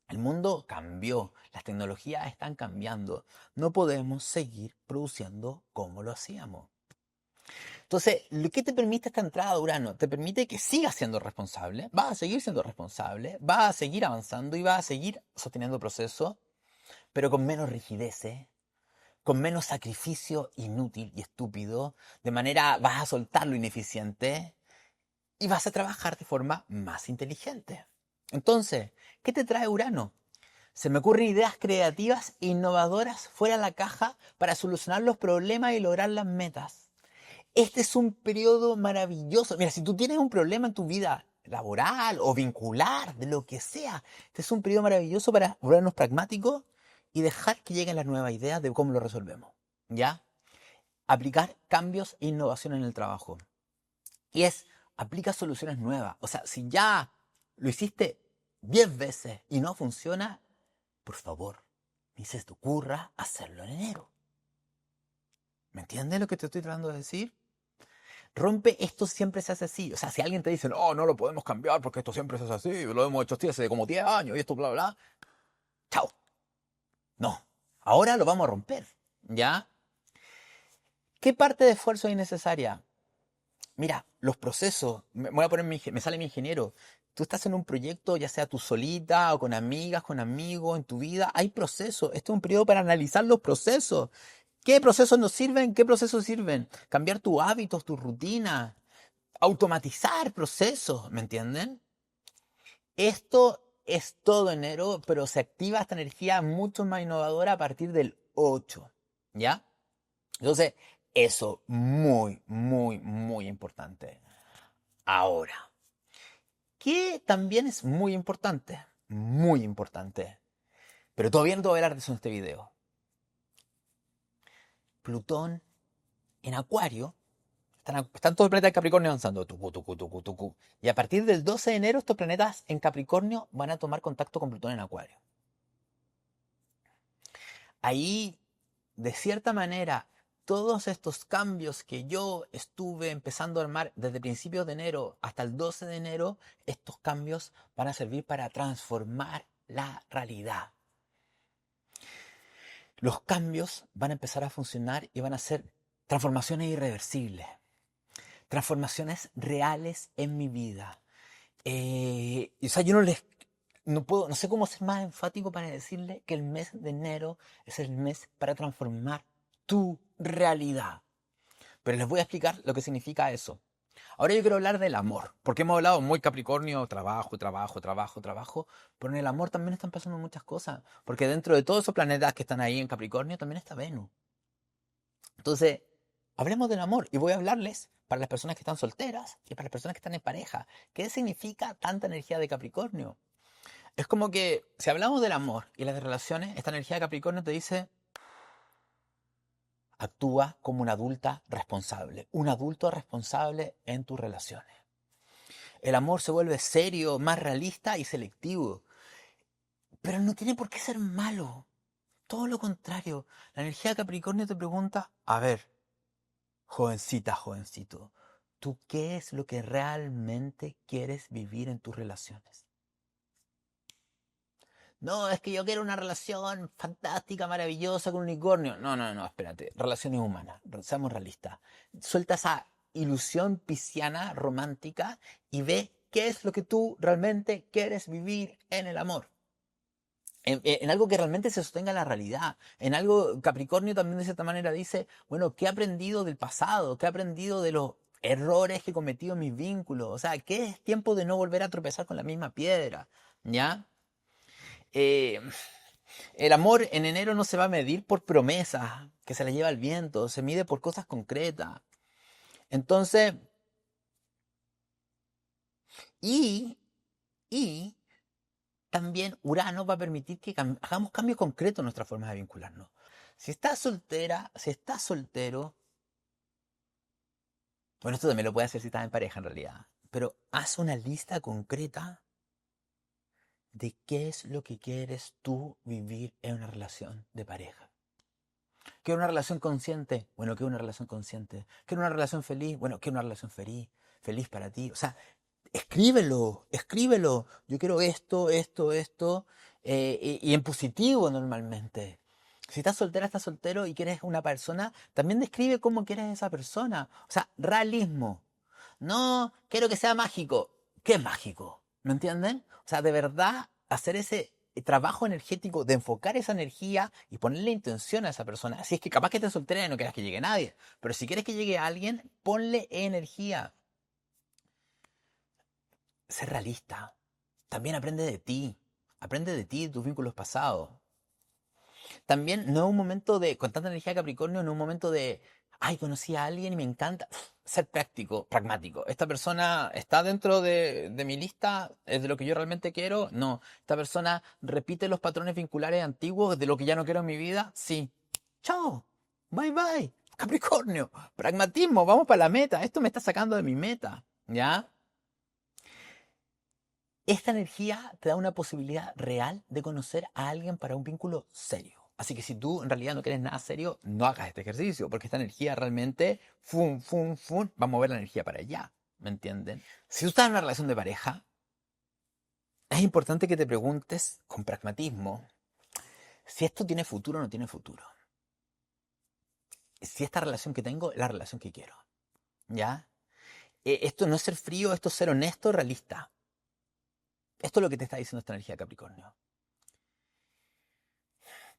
El mundo cambió, las tecnologías están cambiando. No podemos seguir produciendo como lo hacíamos. Entonces, ¿qué te permite esta entrada de Urano? Te permite que sigas siendo responsable, vas a seguir siendo responsable, vas a seguir avanzando y vas a seguir sosteniendo el proceso, pero con menos rigidez, con menos sacrificio inútil y estúpido, de manera vas a soltar lo ineficiente y vas a trabajar de forma más inteligente. Entonces, ¿qué te trae Urano? Se me ocurren ideas creativas e innovadoras fuera de la caja para solucionar los problemas y lograr las metas. Este es un periodo maravilloso. Mira, si tú tienes un problema en tu vida laboral o vincular, de lo que sea, este es un periodo maravilloso para volvernos pragmáticos y dejar que lleguen las nuevas ideas de cómo lo resolvemos. ¿Ya? Aplicar cambios e innovación en el trabajo. Y aplica soluciones nuevas. O sea, si ya lo hiciste 10 veces y no funciona, por favor, ni se te ocurra hacerlo en enero. ¿Me entiendes lo que te estoy tratando de decir? Rompe esto, siempre se hace así. O sea, si alguien te dice, no, no lo podemos cambiar porque esto siempre se hace así, lo hemos hecho así hace como 10 años y esto, bla, bla, chao. No, ahora lo vamos a romper, ¿ya? ¿Qué parte de esfuerzo es innecesaria? Mira, los procesos, voy a poner me sale mi ingeniero. Tú estás en un proyecto, ya sea tú solita o con amigas, con amigos, en tu vida, hay procesos. Este es un periodo para analizar los procesos. ¿Qué procesos nos sirven? ¿Qué procesos sirven? Cambiar tus hábitos, tu rutina, automatizar procesos, ¿me entienden? Esto es todo enero, pero se activa esta energía mucho más innovadora a partir del 8, ¿ya? Entonces, eso, muy, muy, muy importante. Ahora, ¿qué también es muy importante, pero todavía no te voy a hablar de eso en este video? Plutón en Acuario, están todos los planetas de Capricornio avanzando, tucu, tucu, tucu, tucu. Y a partir del 12 de enero, estos planetas en Capricornio van a tomar contacto con Plutón en Acuario. Ahí, de cierta manera, todos estos cambios que yo estuve empezando a armar desde principios de enero hasta el 12 de enero, estos cambios van a servir para transformar la realidad. Los cambios van a empezar a funcionar y van a ser transformaciones irreversibles, transformaciones reales en mi vida. O sea, yo no sé cómo ser más enfático para decirle que el mes de enero es el mes para transformar tu realidad. Pero les voy a explicar lo que significa eso. Ahora yo quiero hablar del amor, porque hemos hablado muy Capricornio, trabajo, trabajo, trabajo, trabajo, pero en el amor también están pasando muchas cosas, porque dentro de todos esos planetas que están ahí en Capricornio también está Venus. Entonces, hablemos del amor y voy a hablarles para las personas que están solteras y para las personas que están en pareja. ¿Qué significa tanta energía de Capricornio? Es como que si hablamos del amor y las relaciones, esta energía de Capricornio te dice: actúa como una adulta responsable, un adulto responsable en tus relaciones. El amor se vuelve serio, más realista y selectivo, pero no tiene por qué ser malo. Todo lo contrario, la energía de Capricornio te pregunta: a ver, jovencita, jovencito, ¿tú qué es lo que realmente quieres vivir en tus relaciones? No, es que yo quiero una relación fantástica, maravillosa con un unicornio. No, no, no, espérate. Relaciones humanas, seamos realistas. Suelta esa ilusión pisciana, romántica, y ve qué es lo que tú realmente quieres vivir en el amor. En algo que realmente se sostenga en la realidad. En algo, Capricornio también de cierta manera dice: bueno, ¿qué he aprendido del pasado? ¿Qué he aprendido de los errores que he cometido en mis vínculos? O sea, ¿qué es tiempo de no volver a tropezar con la misma piedra? ¿Ya? Eh, el amor en enero no se va a medir por promesas que se le lleva el viento, se mide por cosas concretas. Entonces, y, y también Urano va a permitir que hagamos cambios concretos en nuestra forma de vincularnos. Si estás soltera, si estás soltero, bueno, esto también lo puedes hacer si estás en pareja en realidad, pero haz una lista concreta de qué es lo que quieres tú vivir en una relación de pareja. ¿Qué es una relación consciente? Bueno, ¿qué es una relación consciente? ¿Qué es una relación feliz? Bueno, ¿qué es una relación feliz? Feliz para ti. O sea, escríbelo, escríbelo. Yo quiero esto, esto, esto. Y en positivo normalmente. Si estás soltera, estás soltero y quieres una persona, también describe cómo quieres esa persona. O sea, realismo. No quiero que sea mágico. ¿Qué es mágico? ¿Me entienden? O sea, de verdad, hacer ese trabajo energético de enfocar esa energía y ponerle intención a esa persona. Si es que capaz que estés soltera y no quieras que llegue nadie, pero si quieres que llegue alguien, ponle energía. Ser realista. También aprende de ti, de tus vínculos pasados. También no es un momento de, con tanta energía de Capricornio, no es un momento de, ay, conocí a alguien y me encanta. Ser práctico, pragmático. ¿Esta persona está dentro de mi lista? ¿Es de lo que yo realmente quiero? No. ¿Esta persona repite los patrones vinculares antiguos de lo que ya no quiero en mi vida? Sí. Chao. Bye bye. Capricornio. Pragmatismo. Vamos para la meta. Esto me está sacando de mi meta. ¿Ya? Esta energía te da una posibilidad real de conocer a alguien para un vínculo serio. Así que si tú en realidad no quieres nada serio, no hagas este ejercicio, porque esta energía realmente, fum, fum, fum, va a mover la energía para allá. ¿Me entienden? Si tú estás en una relación de pareja, es importante que te preguntes con pragmatismo si esto tiene futuro o no tiene futuro. Si esta relación que tengo es la relación que quiero. ¿Ya? Esto no es ser frío, esto es ser honesto, realista. Esto es lo que te está diciendo esta energía de Capricornio.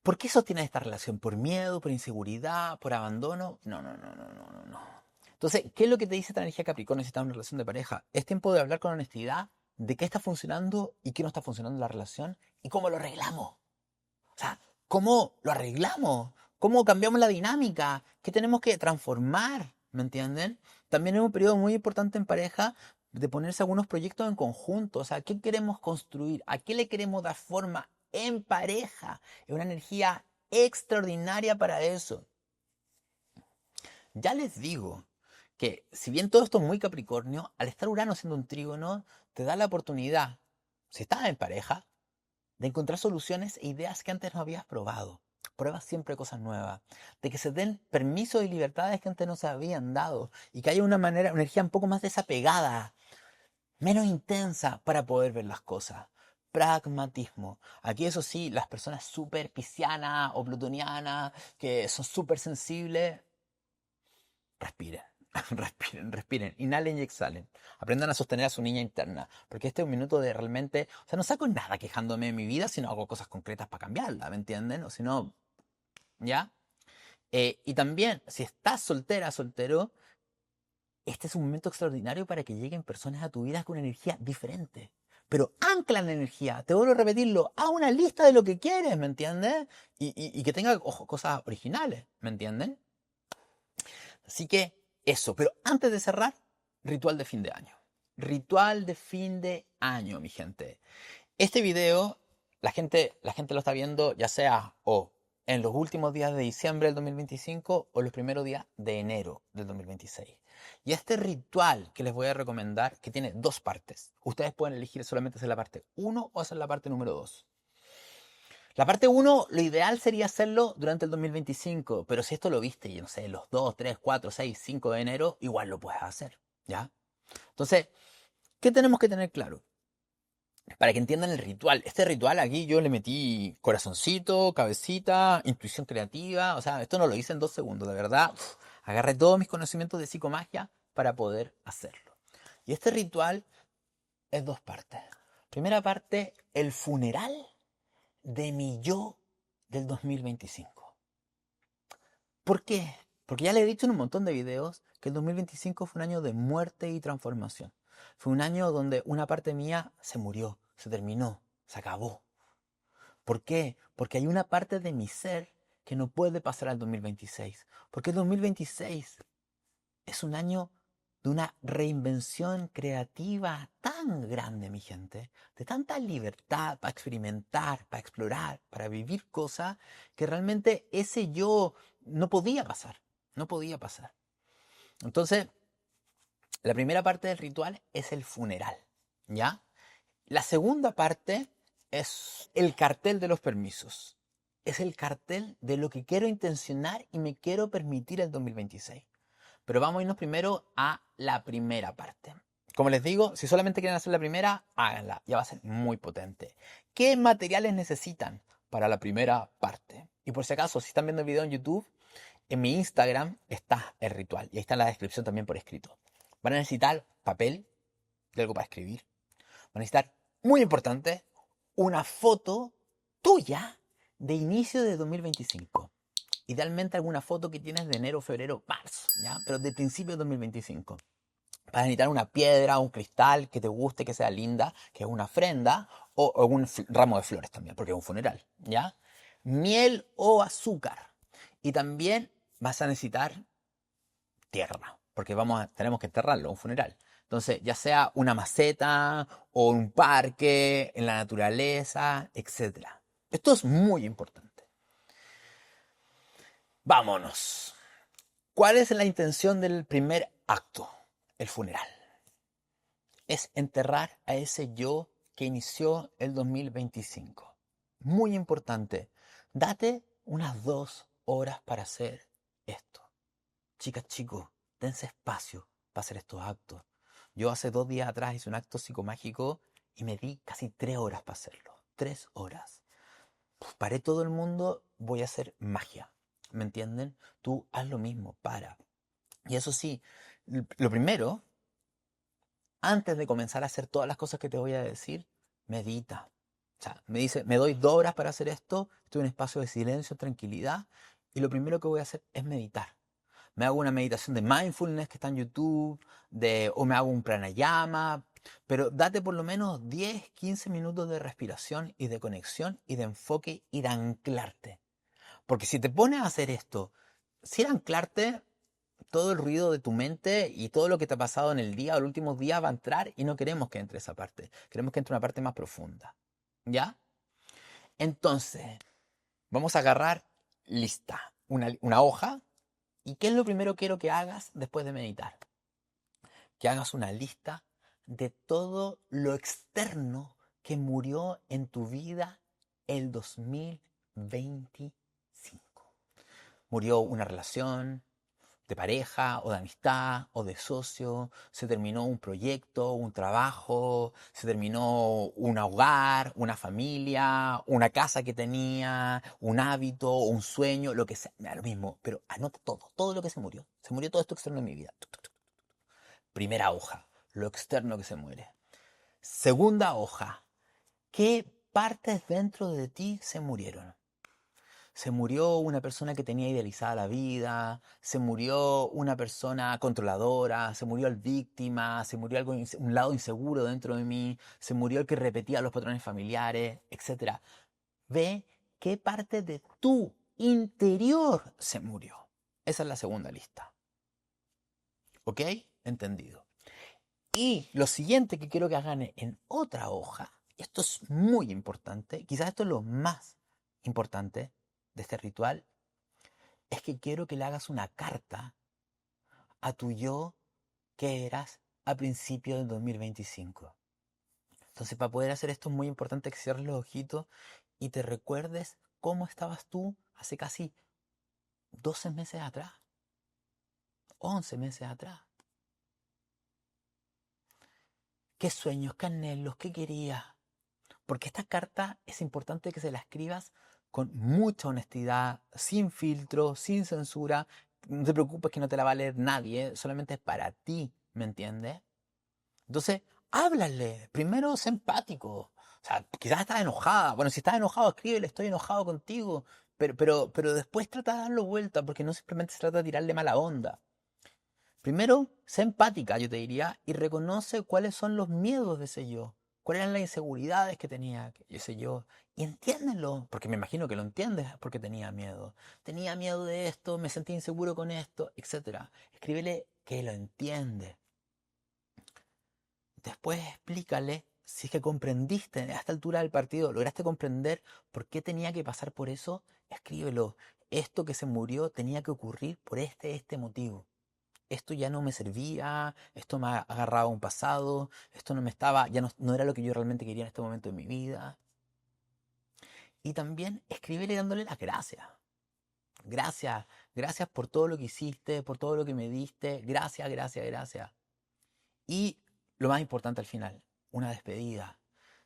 ¿Por qué sostienes esta relación? ¿Por miedo, por inseguridad, por abandono? No, no, no, no, no, no, no. Entonces, ¿qué es lo que te dice esta energía Capricornio si estás en una relación de pareja? Es tiempo de hablar con honestidad de qué está funcionando y qué no está funcionando en la relación y cómo lo arreglamos. O sea, ¿cómo lo arreglamos? ¿Cómo cambiamos la dinámica? ¿Qué tenemos que transformar? ¿Me entienden? También es un periodo muy importante en pareja de ponerse algunos proyectos en conjunto. O sea, ¿qué queremos construir? ¿A qué le queremos dar forma en pareja? Es una energía extraordinaria para eso. Ya les digo que si bien todo esto es muy Capricornio, al estar Urano siendo un trígono, te da la oportunidad, si estás en pareja, de encontrar soluciones e ideas que antes no habías probado. Prueba siempre cosas nuevas. De que se den permisos y libertades que antes no se habían dado. Y que haya una manera, una energía un poco más desapegada, menos intensa para poder ver las cosas. Pragmatismo. Aquí eso sí, las personas súper piscianas o plutonianas, que son súper sensibles, respiren. Respiren, respiren, inhalen y exhalen. Aprendan a sostener a su niña interna. Porque este es un minuto de realmente. O sea, no saco nada quejándome de mi vida, sino hago cosas concretas para cambiarla, ¿me entienden? O si no, ¿ya? Y también, si estás soltera, soltero, este es un momento extraordinario para que lleguen personas a tu vida con una energía diferente. Pero ancla la energía, te vuelvo a repetirlo, haz una lista de lo que quieres, ¿me entiendes? Y que tenga, ojo, cosas originales, ¿me entienden? Así que eso, pero antes de cerrar, ritual de fin de año. Ritual de fin de año, mi gente. Este video, la gente lo está viendo ya sea o en los últimos días de diciembre del 2025 o los primeros días de enero del 2026. Y este ritual que les voy a recomendar, que tiene dos partes. Ustedes pueden elegir solamente hacer la parte uno o hacer la parte número 2. La parte uno, lo ideal sería hacerlo durante el 2025, pero si esto lo viste, y no sé, los 2, 3, 4, 6, 5 de enero, igual lo puedes hacer, ¿ya? Entonces, ¿qué tenemos que tener claro? Para que entiendan el ritual. Este ritual aquí yo le metí corazoncito, cabecita, intuición creativa. O sea, esto no lo hice en 2 segundos, de verdad. Agarré todos mis conocimientos de psicomagia para poder hacerlo. Y este ritual es dos partes. Primera parte, el funeral de mi yo del 2025. ¿Por qué? Porque ya le he dicho en un montón de videos que el 2025 fue un año de muerte y transformación. Fue un año donde una parte mía se murió, se terminó, se acabó. ¿Por qué? Porque hay una parte de mi ser que no puede pasar al 2026. Porque el 2026 es un año de una reinvención creativa tan grande, mi gente, de tanta libertad para experimentar, para explorar, para vivir cosas, que realmente ese yo no podía pasar, no podía pasar. Entonces, la primera parte del ritual es el funeral, ¿ya? La segunda parte es el cartel de los permisos. Es el cartel de lo que quiero intencionar y me quiero permitir el 2026. Pero vamos a irnos primero a la primera parte. Como les digo, si solamente quieren hacer la primera, háganla. Ya va a ser muy potente. ¿Qué materiales necesitan para la primera parte? Y por si acaso, si están viendo el video en YouTube, en mi Instagram está el ritual. Y ahí está en la descripción también por escrito. Van a necesitar papel y algo para escribir. Van a necesitar, muy importante, una foto tuya de inicio de 2025. Idealmente alguna foto que tienes de enero, febrero, marzo, ¿ya? Pero de principio de 2025. Vas a necesitar una piedra, un cristal que te guste, que sea linda, que es una ofrenda, o un ramo de flores también, porque es un funeral, ¿ya? Miel o azúcar. Y también vas a necesitar tierra, porque tenemos que enterrarlo, un funeral. Entonces, ya sea una maceta o un parque, en la naturaleza, etc. Esto es muy importante. Vámonos. ¿Cuál es la intención del primer acto? El funeral. Es enterrar a ese yo que inició el 2025. Muy importante. Date unas 2 horas para hacer esto. Chicas, chicos, dense espacio para hacer estos actos. Yo hace 2 días atrás hice un acto psicomágico y me di casi 3 horas para hacerlo. 3 horas. Paré todo el mundo, voy a hacer magia. ¿Me entienden? Tú haz lo mismo, para. Y eso sí, lo primero, antes de comenzar a hacer todas las cosas que te voy a decir, medita. O sea, me doy 2 horas para hacer esto, estoy en un espacio de silencio, tranquilidad, y lo primero que voy a hacer es meditar. Me hago una meditación de mindfulness que está en YouTube, o me hago un pranayama, pero date por lo menos 10, 15 minutos de respiración y de conexión y de enfoque y de anclarte. Porque si te pones a hacer esto, sin anclarte, todo el ruido de tu mente y todo lo que te ha pasado en el día o los últimos días va a entrar y no queremos que entre esa parte. Queremos que entre una parte más profunda. ¿Ya? Entonces, vamos a agarrar lista, una hoja. ¿Y qué es lo primero que quiero que hagas después de meditar? Que hagas una lista de todo lo externo que murió en tu vida el 2025. Murió una relación de pareja o de amistad o de socio, se terminó un proyecto, un trabajo, se terminó un hogar, una familia, una casa que tenía, un hábito, un sueño, lo que sea, me da lo mismo, pero anota todo, todo lo que se murió. Se murió todo esto externo en mi vida. Primera hoja, lo externo que se muere. Segunda hoja, ¿qué partes dentro de ti se murieron? Se murió una persona que tenía idealizada la vida, se murió una persona controladora, se murió el víctima, se murió algo, un lado inseguro dentro de mí, se murió el que repetía los patrones familiares, etcétera. Ve qué parte de tu interior se murió. Esa es la segunda lista. ¿Ok? Entendido. Y lo siguiente que quiero que hagan en otra hoja, y esto es muy importante, quizás esto es lo más importante de este ritual, es que quiero que le hagas una carta a tu yo que eras a principios del 2025. Entonces, para poder hacer esto es muy importante que cierres los ojitos y te recuerdes cómo estabas tú hace casi 12 meses atrás, 11 meses atrás. ¿Qué sueños, qué anhelos, qué querías? Porque esta carta es importante que se la escribas con mucha honestidad, sin filtro, sin censura. No te preocupes que no te la va a leer nadie, solamente es para ti, ¿me entiendes? Entonces, háblale. Primero, sé empático. O sea, quizás estás enojada. Bueno, si estás enojado, escríbele, estoy enojado contigo. Pero después trata de darlo vuelta, porque no simplemente se trata de tirarle mala onda. Primero, sé empática, yo te diría, y reconoce cuáles son los miedos de ese yo. Cuáles eran las inseguridades que tenía ese yo. Y entiéndelo, porque me imagino que lo entiendes porque tenía miedo. Tenía miedo de esto, me sentí inseguro con esto, etc. Escríbele que lo entiende. Después explícale si es que comprendiste a esta altura del partido, lograste comprender por qué tenía que pasar por eso, escríbelo. Esto que se murió tenía que ocurrir por este motivo. Esto ya no me servía, esto me ha agarrado a un pasado, esto no me estaba, ya no era lo que yo realmente quería en este momento de mi vida. Y también escríbele dándole las gracias. Gracias, gracias por todo lo que hiciste, por todo lo que me diste. Gracias, gracias, gracias. Y lo más importante al final, una despedida.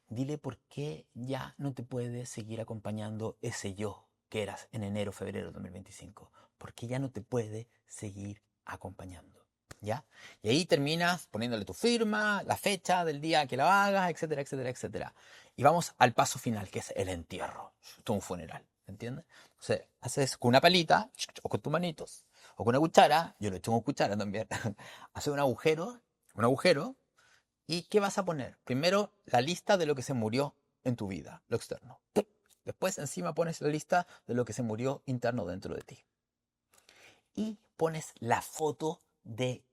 Dile por qué ya no te puede seguir acompañando ese yo que eras en enero, febrero de 2025. Porque ya no te puede seguir acompañando. ¿Ya? Y ahí terminas poniéndole tu firma, la fecha del día que lo hagas, etcétera, etcétera, etcétera. Y vamos al paso final, que es el entierro. Esto es un funeral, ¿entiendes? Entonces, haces con una palita, o con tus manitos, o con una cuchara, yo lo he hecho con cuchara también, haces un agujero, ¿y qué vas a poner? Primero, la lista de lo que se murió en tu vida, lo externo. Después, encima pones la lista de lo que se murió interno dentro de ti. Y pones la foto de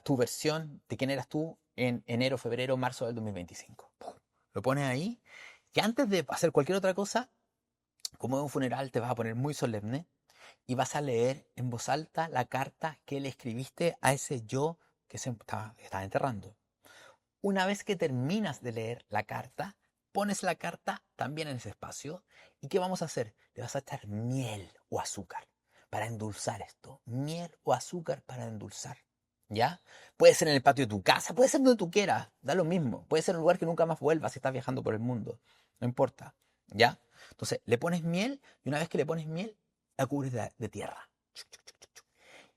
tu versión de quién eras tú en enero, febrero, marzo del 2025. Lo pones ahí. Y antes de hacer cualquier otra cosa, como es un funeral, te vas a poner muy solemne y vas a leer en voz alta la carta que le escribiste a ese yo que se estaba enterrando. Una vez que terminas de leer la carta, pones la carta también en ese espacio. ¿Y qué vamos a hacer? Le vas a echar miel o azúcar para endulzar esto. Miel o azúcar para endulzar. ¿Ya? Puede ser en el patio de tu casa, puede ser donde tú quieras, da lo mismo. Puede ser un lugar que nunca más vuelvas si estás viajando por el mundo. No importa. ¿Ya? Entonces, le pones miel y una vez que le pones miel, la cubres de tierra.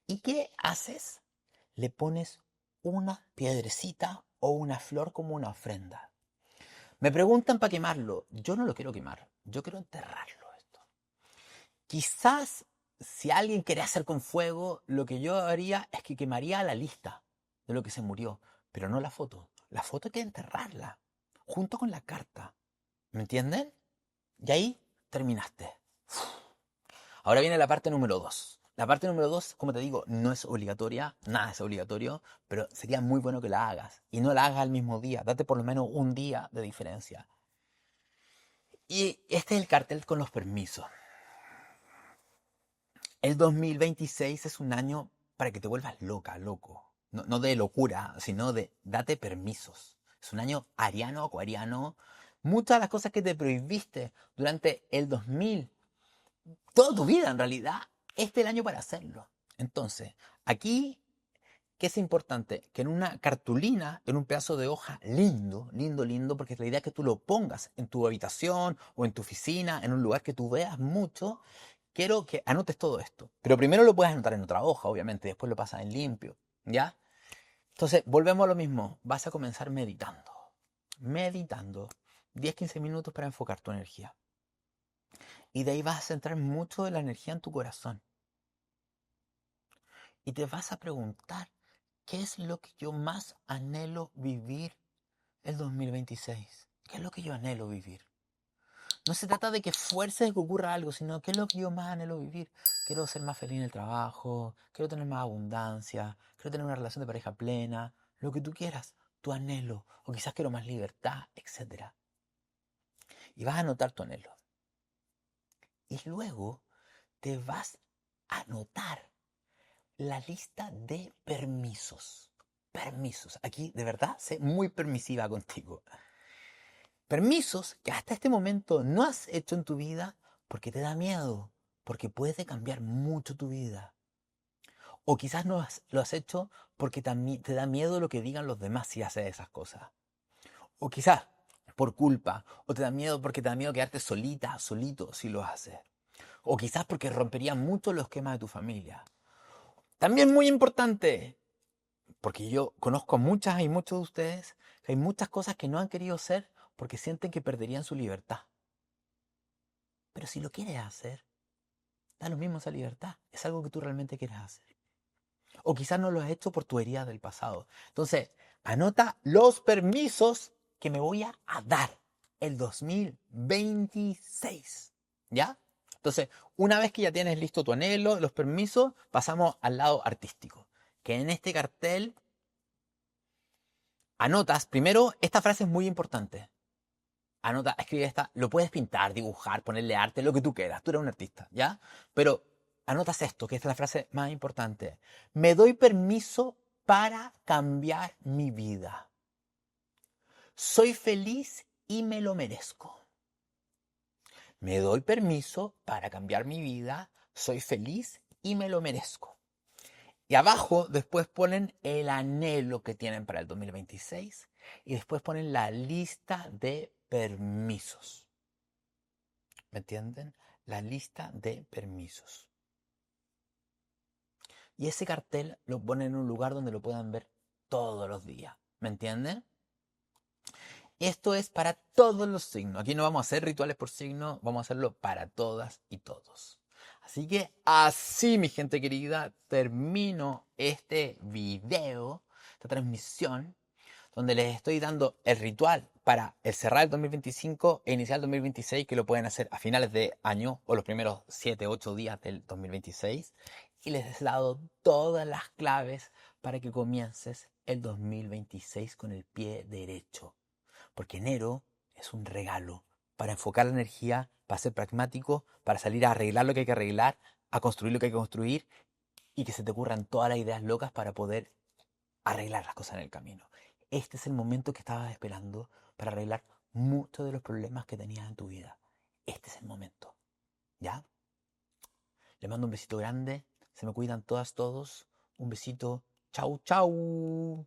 ¿Y qué haces? Le pones una piedrecita o una flor como una ofrenda. Me preguntan para quemarlo. Yo no lo quiero quemar. Yo quiero enterrarlo esto. Quizás si alguien quiere hacer con fuego, lo que yo haría es que quemaría la lista de lo que se murió, pero no la foto. la foto hay que enterrarla, junto con la carta. ¿Me entienden? Y ahí terminaste. Ahora viene la parte número 2. La parte número 2, como te digo, no es obligatoria, nada es obligatorio, pero sería muy bueno que la hagas. Y no la hagas al mismo día, date por lo menos un día de diferencia. Y este es el cartel con los permisos. El 2026 es un año para que te vuelvas loca, loco. No de locura, sino de date permisos. Es un año ariano, acuariano. Muchas de las cosas que te prohibiste durante el 2000, toda tu vida en realidad, este es el año para hacerlo. Entonces, aquí, ¿qué es importante? Que en una cartulina, en un pedazo de hoja lindo, lindo, lindo, porque la idea es que tú lo pongas en tu habitación o en tu oficina, en un lugar que tú veas mucho. Quiero que anotes todo esto. Pero primero lo puedes anotar en otra hoja, obviamente, y después lo pasas en limpio, ¿ya? Entonces, volvemos a lo mismo. Vas a comenzar meditando. Meditando. 10-15 minutos para enfocar tu energía. Y de ahí vas a centrar mucho de la energía en tu corazón. Y te vas a preguntar, ¿qué es lo que yo más anhelo vivir el 2026? ¿Qué es lo que yo anhelo vivir? No se trata de que fuerces que ocurra algo, sino qué es lo que yo más anhelo vivir. Quiero ser más feliz en el trabajo, quiero tener más abundancia, quiero tener una relación de pareja plena, lo que tú quieras, tu anhelo, o quizás quiero más libertad, etc. Y vas a anotar tu anhelo. Y luego te vas a anotar la lista de permisos. Permisos. Aquí, de verdad, sé muy permisiva contigo. Permisos que hasta este momento no has hecho en tu vida porque te da miedo, porque puede cambiar mucho tu vida. O quizás no lo has hecho porque también te da miedo lo que digan los demás si haces esas cosas. O quizás por culpa, o te da miedo porque te da miedo quedarte solita, solito si lo haces. O quizás porque rompería mucho los esquemas de tu familia. También muy importante, porque yo conozco a muchas y muchos de ustedes, que hay muchas cosas que no han querido hacer porque sienten que perderían su libertad. Pero si lo quieres hacer, da lo mismo esa libertad. Es algo que tú realmente quieres hacer. O quizás no lo has hecho por tu herida del pasado. Entonces, anota los permisos que me voy a dar el 2026. ¿Ya? Entonces, una vez que ya tienes listo tu anhelo, los permisos, pasamos al lado artístico. Que en este cartel anotas, primero, esta frase es muy importante. Anota, escribe esta, lo puedes pintar, dibujar, ponerle arte, lo que tú quieras, tú eres un artista, ¿ya? Pero anotas esto, que es la frase más importante. Me doy permiso para cambiar mi vida. Soy feliz y me lo merezco. Me doy permiso para cambiar mi vida, soy feliz y me lo merezco. Y abajo después ponen el anhelo que tienen para el 2026 y después ponen la lista de permisos. ¿Me entienden? La lista de permisos. Y ese cartel lo ponen en un lugar donde lo puedan ver todos los días. ¿Me entienden? Esto es para todos los signos. Aquí no vamos a hacer rituales por signo, vamos a hacerlo para todas y todos. Así que así, mi gente querida, termino este video, esta transmisión, donde les estoy dando el ritual para el cerrar el 2025 e iniciar el 2026, que lo pueden hacer a finales de año o los primeros 7-8 días del 2026. Y les he dado todas las claves para que comiences el 2026 con el pie derecho. Porque enero es un regalo para enfocar la energía, para ser pragmático, para salir a arreglar lo que hay que arreglar, a construir lo que hay que construir y que se te ocurran todas las ideas locas para poder arreglar las cosas en el camino. Este es el momento que estabas esperando para arreglar muchos de los problemas que tenías en tu vida. Este es el momento. ¿Ya? Les mando un besito grande. Se me cuidan todas, todos. Un besito. Chau, chau.